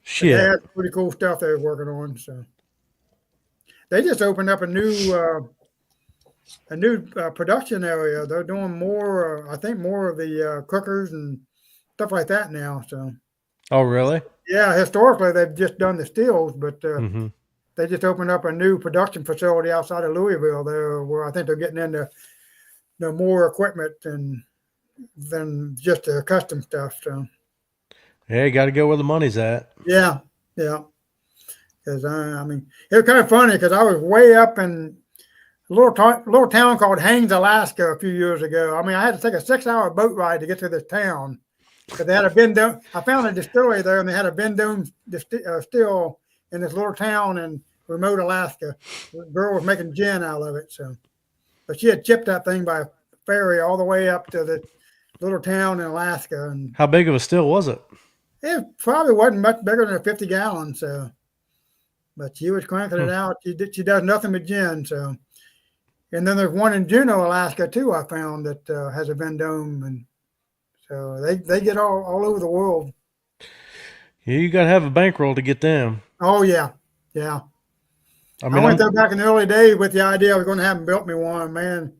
Shit. They had pretty cool stuff they were working on. So they just opened up a new production area. They're doing more, I think, more of the cookers and stuff like that now. So. Oh, really? Yeah, historically they've just done the stills, but they just opened up a new production facility outside of Louisville there, where I think they're getting into more equipment than just the custom stuff. So, yeah, you got to go where the money's at. Yeah. Because I mean, it was kind of funny because I was way up in a little town called Haines, Alaska, a few years ago. I mean, I had to take a 6-hour boat ride to get to this town. Because they had a Vendome. I found a distillery there, and they had a Vendome still in this little town in remote Alaska. The girl was making gin out of it. So, but she had shipped that thing by ferry all the way up to the little town in Alaska. And how big of a still was it? It probably wasn't much bigger than a 50 gallon. So, but she was cranking it out. She does nothing but gin. So, and then there's one in Juneau, Alaska, too. I found that has a Vendome and. So they get all over the world. Yeah, you got to have a bankroll to get them. Oh, yeah. I mean, I went there back in the early days with the idea I was going to have them built me one, man.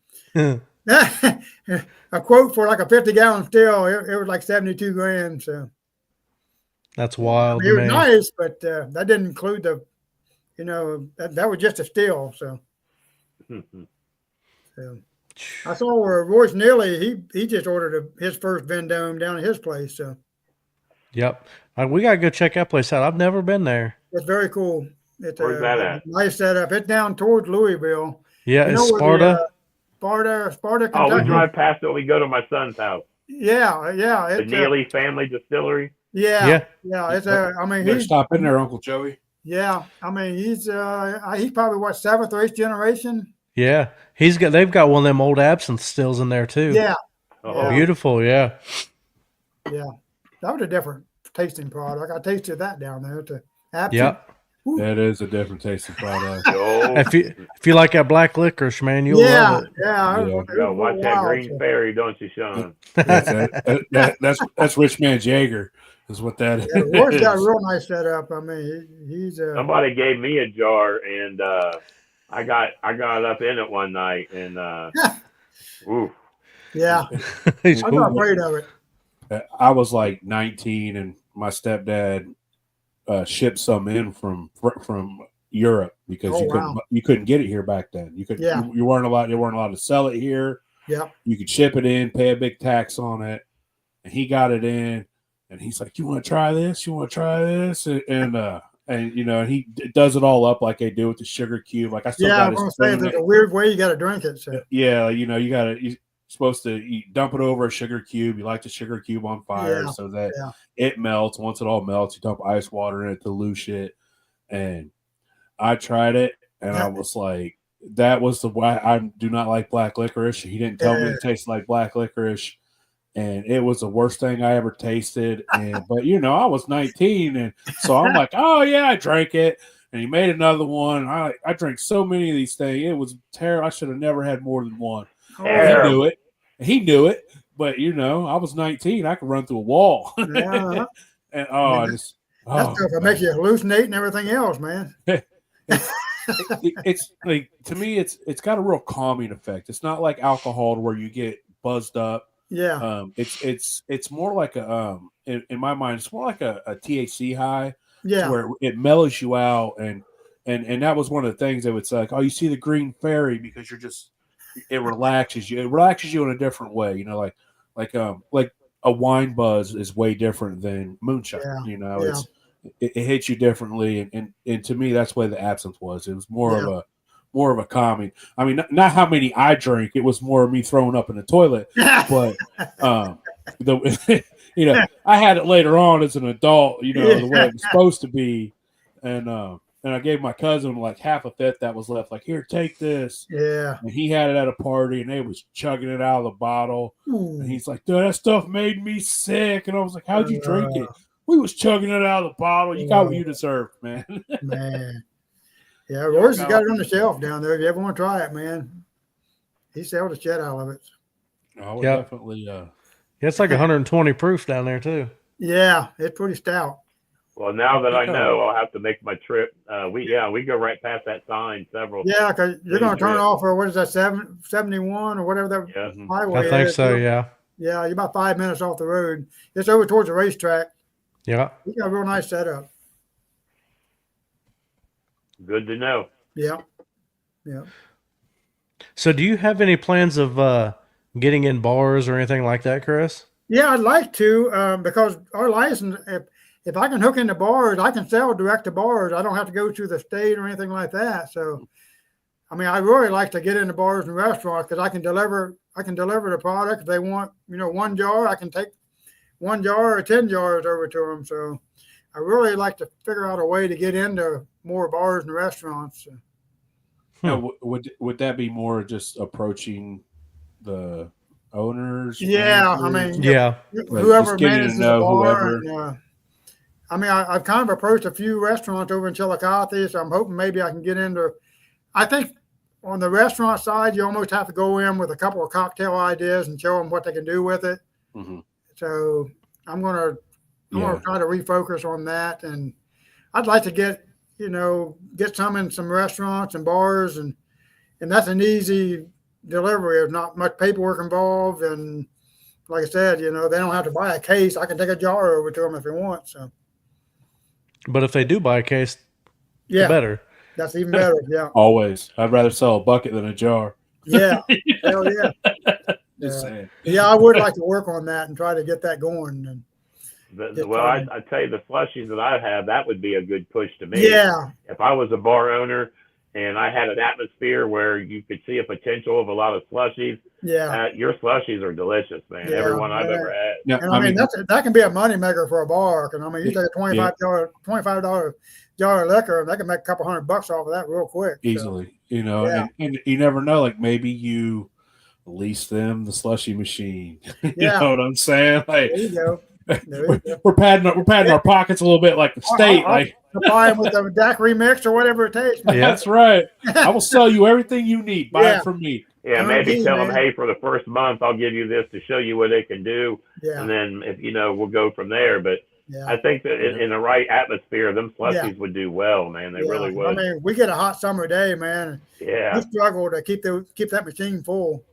A quote for like a 50-gallon still, it was like 72 grand. So that's wild. I mean, it was nice, but that didn't include that was just a still. So. I saw where Royce Neely, he just ordered his first Vendome down at his place. So, yep, we gotta go check that place out. I've never been there. It's very cool. It's Where's that at? Nice setup. It's down towards Louisville. Yeah, it's Sparta. Sparta, Kentucky. Oh, we drive past it when we go to my son's house. Yeah. The Neely family distillery. Yeah. It's I mean, he's stop in there, Uncle Joey. Yeah, I mean, he's probably what, 7th or 8th generation. Yeah, they've got one of them old absinthe stills in there too. Yeah. Beautiful. Yeah. That was a different tasting product. I tasted that down there. To absinthe. Yep. That is a different tasting product. If you like that black licorice, man, you'll love it. Yeah. Watch that Green Fairy, don't you, Sean? That's Rich Man Jagger. Is what that is. Roy's got a real nice setup. I mean, he's somebody gave me a jar and. I got up in it one night and ooh. Yeah. I'm not afraid of it. I was like 19 and my stepdad shipped some in from Europe because you couldn't get it here back then. You weren't allowed to sell it here. Yeah. You could ship it in, pay a big tax on it. And he got it in and he's like, "You want to try this? You want to try this?" And he does it all up like they do with the sugar cube. Like I still got. I'm gonna say there's a weird way you got to drink it. So. Yeah, you're supposed to dump it over a sugar cube. You light the sugar cube on fire so that it melts. Once it all melts, you dump ice water in it to dilute it. And I tried it, and I was like, that was the way. I do not like black licorice. He didn't tell me it tasted like black licorice. And it was the worst thing I ever tasted. But I was 19, and so I'm like, oh yeah, I drank it. And he made another one. I drank so many of these things. It was terrible. I should have never had more than one. He knew it. But I was 19. I could run through a wall. Yeah. And that's stuff that makes you hallucinate and everything else, man. It's like, to me, it's got a real calming effect. It's not like alcohol where you get buzzed up. Yeah. It's more like in my mind, it's more like a THC high. Yeah. Where it mellows you out, and that was one of the things that would say, like, oh, you see the Green Fairy because it relaxes you. It relaxes you in a different way. Like a wine buzz is way different than moonshine. Yeah. It hits you differently, and to me, that's the way the absinthe was. It was more calming. I mean, not how many I drank. It was more of me throwing up in the toilet. But I had it later on as an adult. The way it was supposed to be, and I gave my cousin like half a fifth that was left. Like, here, take this. Yeah. And he had it at a party, and they was chugging it out of the bottle. Ooh. And he's like, dude, that stuff made me sick. And I was like, how'd you drink it? We was chugging it out of the bottle. You got what you deserved, man. Man. Yeah, Royce has got it on the shelf down there. If you ever want to try it, man, he sells the shit out of it. I would definitely. It's like 120 proof down there too. Yeah, it's pretty stout. Well, now that I know, I'll have to make my trip. We go right past that sign several. Yeah, because you're going to turn off for, what is that, 71 or whatever that highway is. I think so, yeah. Yeah, you're about 5 minutes off the road. It's over towards the racetrack. Yeah. You got a real nice setup. Good to know. Yeah. Yeah. So do you have any plans of getting in bars or anything like that, Chris? Yeah, I'd like to because our license, if I can hook into bars, I can sell direct to bars. I don't have to go through the state or anything like that. So, I mean, I really like to get into bars and restaurants because I can deliver the product. If they want, 1 jar, I can take 1 jar or 10 jars over to them. So I really like to figure out a way to get into more bars and restaurants. Now, would that be more just approaching the owners? Yeah, I mean, whoever manages the bar. And, I mean, I've kind of approached a few restaurants over in Chillicothe, so I'm hoping maybe I can get into. I think on the restaurant side, you almost have to go in with a couple of cocktail ideas and show them what they can do with it. Mm-hmm. So I'm gonna try to refocus on that, and I'd like to get some in some restaurants and bars, and that's an easy delivery. There's not much paperwork involved, and like I said, they don't have to buy a case. I can take a jar over to them if they want. So. But if they do buy a case, the better. That's even better. Yeah. Always. I'd rather sell a bucket than a jar. Yeah. Hell yeah. Just saying. Yeah, I would like to work on that and try to get that going. And I tell you, the slushies that I have, that would be a good push to me. Yeah. If I was a bar owner and I had an atmosphere where you could see a potential of a lot of slushies, your slushies are delicious, man. Yeah, everyone I've ever had. Yeah, and I mean that can be a moneymaker for a bar. And I mean, you take a $25 jar of liquor, and they can make a couple $100 off of that real quick. Easily, and you never know. Like maybe you lease them the slushy machine. You know what I'm saying? Like, there you go. We're padding our pockets a little bit, like the state. Buy them with the daiquiri mix or whatever it takes. Man. Yeah, that's right. I will sell you everything you need. Buy it from me. Yeah, maybe tell them, hey, for the first month, I'll give you this to show you what they can do, and then if we'll go from there. But I think that in the right atmosphere, them slushies would do well, man. They really would. I mean, we get a hot summer day, man. Yeah, we struggle to keep that machine full.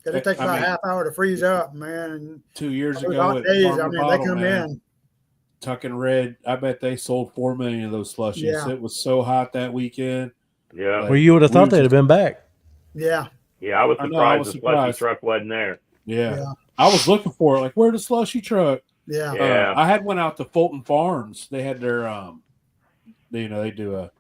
Because it takes about a half hour to freeze up, man. And 2 years ago, days, they come in. Tuck and Red, I bet they sold 4 million of those slushies. Yeah. It was so hot that weekend. Yeah. Well, you would have thought they'd have been back. Yeah. Yeah, I was surprised the slushy truck wasn't there. Yeah. I was looking for it. Like, where's the slushy truck? Yeah. I had went out to Fulton Farms. They had their, they do a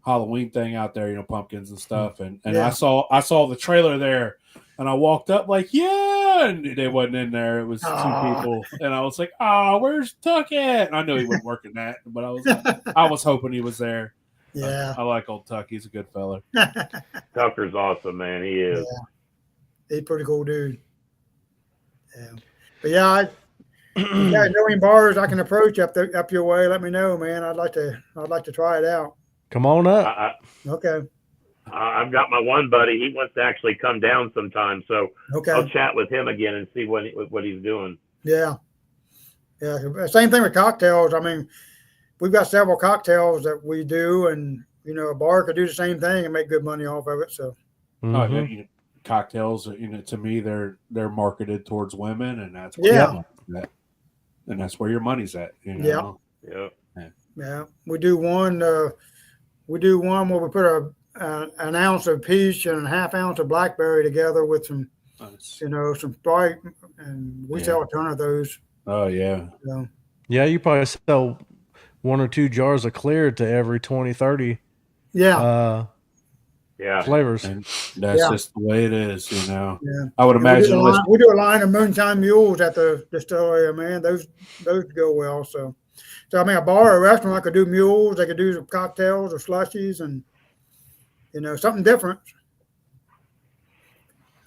Halloween thing out there, pumpkins and stuff. And I saw the trailer there. And I walked up like, and they wasn't in there. It was 2 people. And I was like, where's Tuck at? And I knew he wasn't working that, but I was hoping he was there. Yeah. I like old Tuck. He's a good fella. Tucker's awesome, man. He is. Yeah. He's a pretty cool dude. Yeah. But yeah, knowing bars I can approach up your way, let me know, man. I'd like to try it out. Come on up. Okay. I've got my one buddy. He wants to actually come down sometime, so I'll chat with him again and see what he's doing. Yeah. Same thing with cocktails. I mean, we've got several cocktails that we do, and a bar could do the same thing and make good money off of it. So, cocktails, to me, they're marketed towards women, and that's and that's where your money's at. Yeah. We do one. Where we put an ounce of peach and a half ounce of blackberry together with some, some Sprite, and we sell a ton of those. Oh yeah. Yeah, you probably sell 1 or 2 jars of clear to every 20, 30. Yeah. flavors. And that's just the way it is, Yeah. I would imagine we do a line of moonshine mules at the distillery, man. Those go well. So I mean, a bar or a restaurant could do mules. They could do some cocktails or slushies, and something different.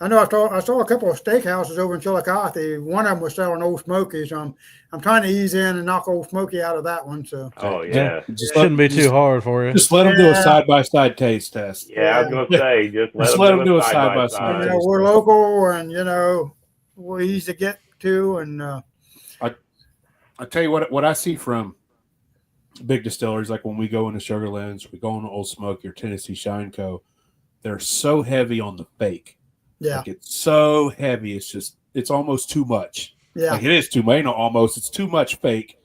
I know I saw a couple of steakhouses over in Chillicothe. One of them was selling Old Smoky, so I'm trying to ease in and knock Old Smoky out of that one. So shouldn't be too hard for you. Just let them do a side-by-side taste test. Yeah, I was gonna say just let them do a side-by-side. We're local, and we're easy to get to, and I tell you what I see from big distilleries, like when we go into Sugarlands, we go into Old Smoky or Tennessee Shine Co. They're so heavy on the fake. Yeah, like it's so heavy. It's almost too much. Yeah, like it is too much. Almost it's too much fake.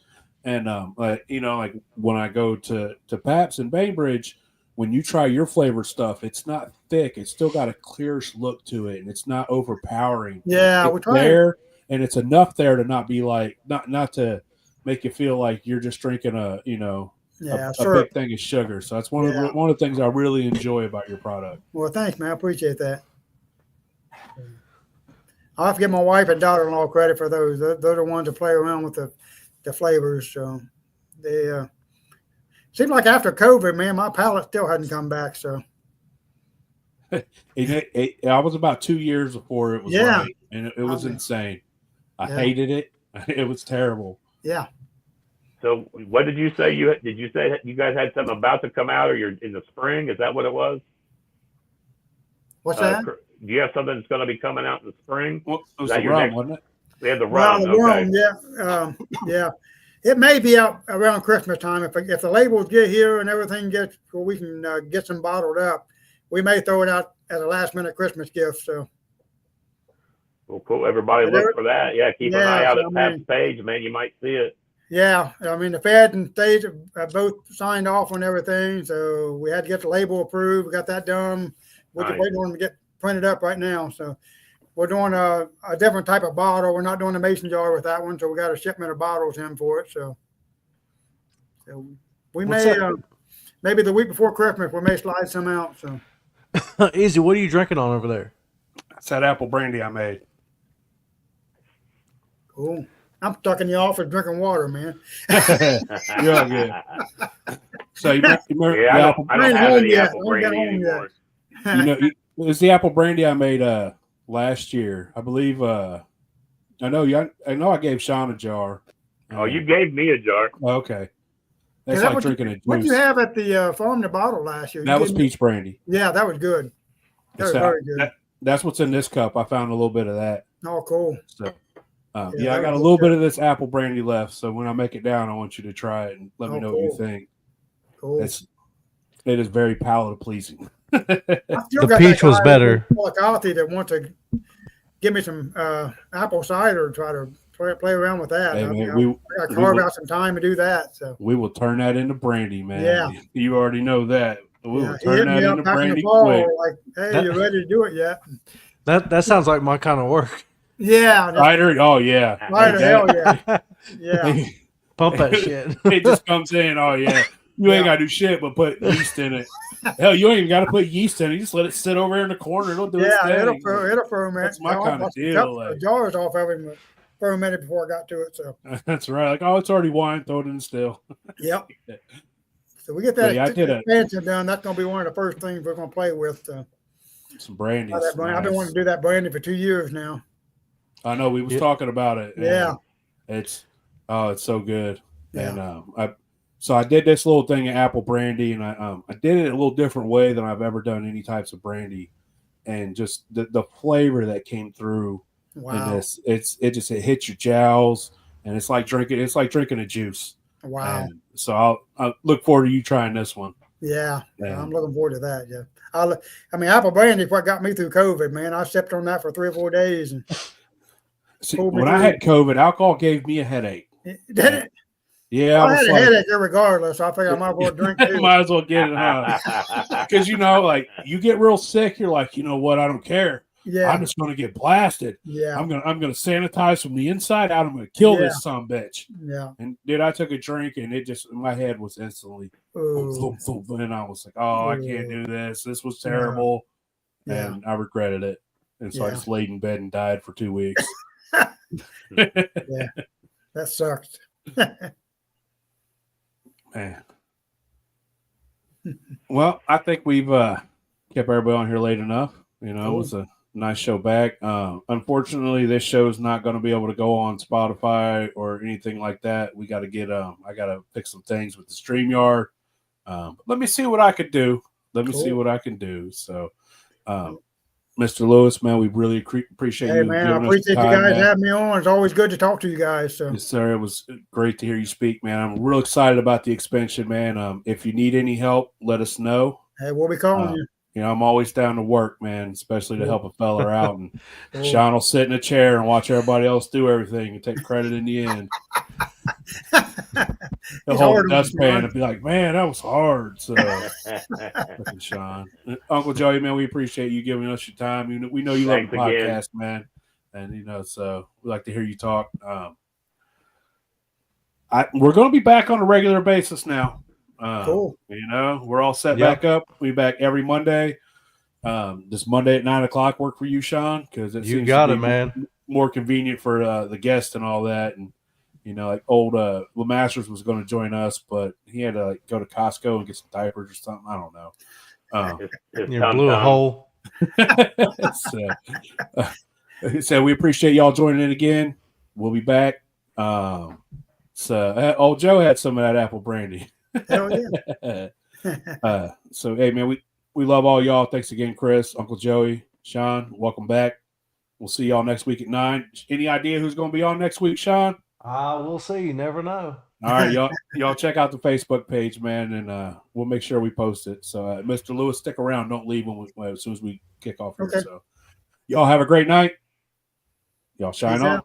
And like when I go to Paps and Bainbridge, when you try your flavor stuff, it's not thick. It's still got a clear look to it, and it's not overpowering. Yeah, it's there, and it's enough there to not be like not to make you feel like you're just drinking a big thing of sugar. So that's one of the things I really enjoy about your product. Well, thanks, man. I appreciate that. I have to give my wife and daughter-in-law credit for those. They're the ones that play around with the flavors. So they seemed like after COVID, man, my palate still hadn't come back. So I was about 2 years before it was right, and it was insane. I hated it. It was terrible. Yeah. So what did you say? Did you say you guys had something about to come out, or you're in the spring? Is that what it was? What's that? Do you have something that's going to be coming out in the spring? Well, it was the rum, wasn't it? We had the rum. Well, the rum, yeah. It may be out around Christmas time. If the labels get here and everything gets where we can get some bottled up, we may throw it out as a last-minute Christmas gift. So. Well, cool. Everybody look for that. Yeah, keep an eye out at Paps' page, man. You might see it. Yeah, I mean, the Fed and state have both signed off on everything, so we had to get the label approved. We got that done. We're just waiting on them to get printed up right now. So we're doing a different type of bottle. We're not doing the mason jar with that one, so we got a shipment of bottles in for it. So we may maybe the week before Christmas we may slide some out. So Easy. What are you drinking on over there? It's that apple brandy I made. Cool. I'm tucking you off and drinking water, man. You're good. So you remember I don't have any apple brandy anymore. It's the apple brandy I made last year. I believe I know I gave Sean a jar. Oh, you gave me a jar. Okay. That's like drinking a juice. What did you have at the farm to bottle last year? That was peach brandy. Yeah, that was good. That was very good. That's what's in this cup. I found a little bit of that. Oh, cool. So, I got a little bit of this apple brandy left. So when I make it down, I want you to try it and let me know what you think. Cool. It is very palate pleasing. The peach was better. That want to give me some apple cider and try to play around with that. Hey, man, I got to carve out some time to do that. So we will turn that into brandy, man. Yeah, you already know that. We will turn that into brandy quick. Like, hey, you ready to do it yet? That sounds like my kind of work. Yeah, cider. Oh yeah, cider. Hell yeah, yeah. Pump that shit. It just comes in. Oh yeah. You ain't got to do shit but put yeast in it. Hell, you ain't even got to put yeast in it. You just let it sit over there in the corner. It'll do its thing. It'll ferment. That's my kind of deal. The jars off of it fermented before I got to it. So that's right. Like, oh, it's already wine. Throw it in still. Yep. So we get that expansion done. That's going to be one of the first things we're going to play with. Some brandy. Nice. I've been wanting to do that brandy for 2 years now. I know. We was talking about it. Yeah. It's so good. Yeah. And So I did this little thing of apple brandy, and I did it a little different way than I've ever done any types of brandy, and just the flavor that came through in this, it hits your jowls, and it's like drinking a juice. Wow! And so I'll look forward to you trying this one. Yeah, I'm looking forward to that. Yeah, I mean, apple brandy is what got me through COVID, man. I sipped on that for 3 or 4 days, and when I had COVID, alcohol gave me a headache. Did it? Yeah, I had a headache regardless. So I think I might as well drink too. Might as well get it, huh? Because like you get real sick, you're like, you know what? I don't care. Yeah. I'm just going to get blasted. Yeah. I'm going to sanitize from the inside out. I'm going to kill this son bitch. Yeah. And dude, I took a drink and it just, my head was instantly, boom, boom, boom, and I was like, oh, I can't do this. This was terrible. Yeah. And I regretted it. And so I just laid in bed and died for 2 weeks. Yeah. That sucked. Man. Well, I think we've kept everybody on here late enough. You know, It was a nice show back. Unfortunately, this show is not going to be able to go on Spotify or anything like that. We got to get I got to fix some things with the StreamYard. But let me see what I could do. So, Mr. Lewis, man, we really appreciate you. Man, I appreciate you guys having me on. It's always good to talk to you guys. So. Yes, sir. It was great to hear you speak, man. I'm real excited about the expansion, man. If you need any help, let us know. Hey, we'll be calling you. You know, I'm always down to work, man, especially to help a fella out. And Sean will sit in a chair and watch everybody else do everything and take credit in the end. He'll hold a dustpan and be like, man, that was hard. So, fucking Sean. Uncle Joey, man, we appreciate you giving us your time. We know you love the podcast, man. And, you know, so we like to hear you talk. We're going to be back on a regular basis now. Cool. You know, we're all set back up. We'll be back every Monday. Does Monday at 9:00 work for you, Sean? Because you got it, man. More convenient for the guests and all that. And, you know, like old LeMasters was going to join us, but he had to go to Costco and get some diapers or something. I don't know. You blew a hole. So we appreciate y'all joining in again. We'll be back. Old Joe had some of that apple brandy. Hell yeah. So hey man, we love all y'all. Thanks again, Chris, Uncle Joey, Sean. Welcome back. We'll see y'all next week at 9. Any idea who's going to be on next week, Sean? We'll see. You never know. All right, y'all check out the Facebook page, man, and we'll make sure we post it. So, Mr. Lewis, stick around. Don't leave as soon as we kick off here. Okay. So, y'all have a great night. Y'all shine on.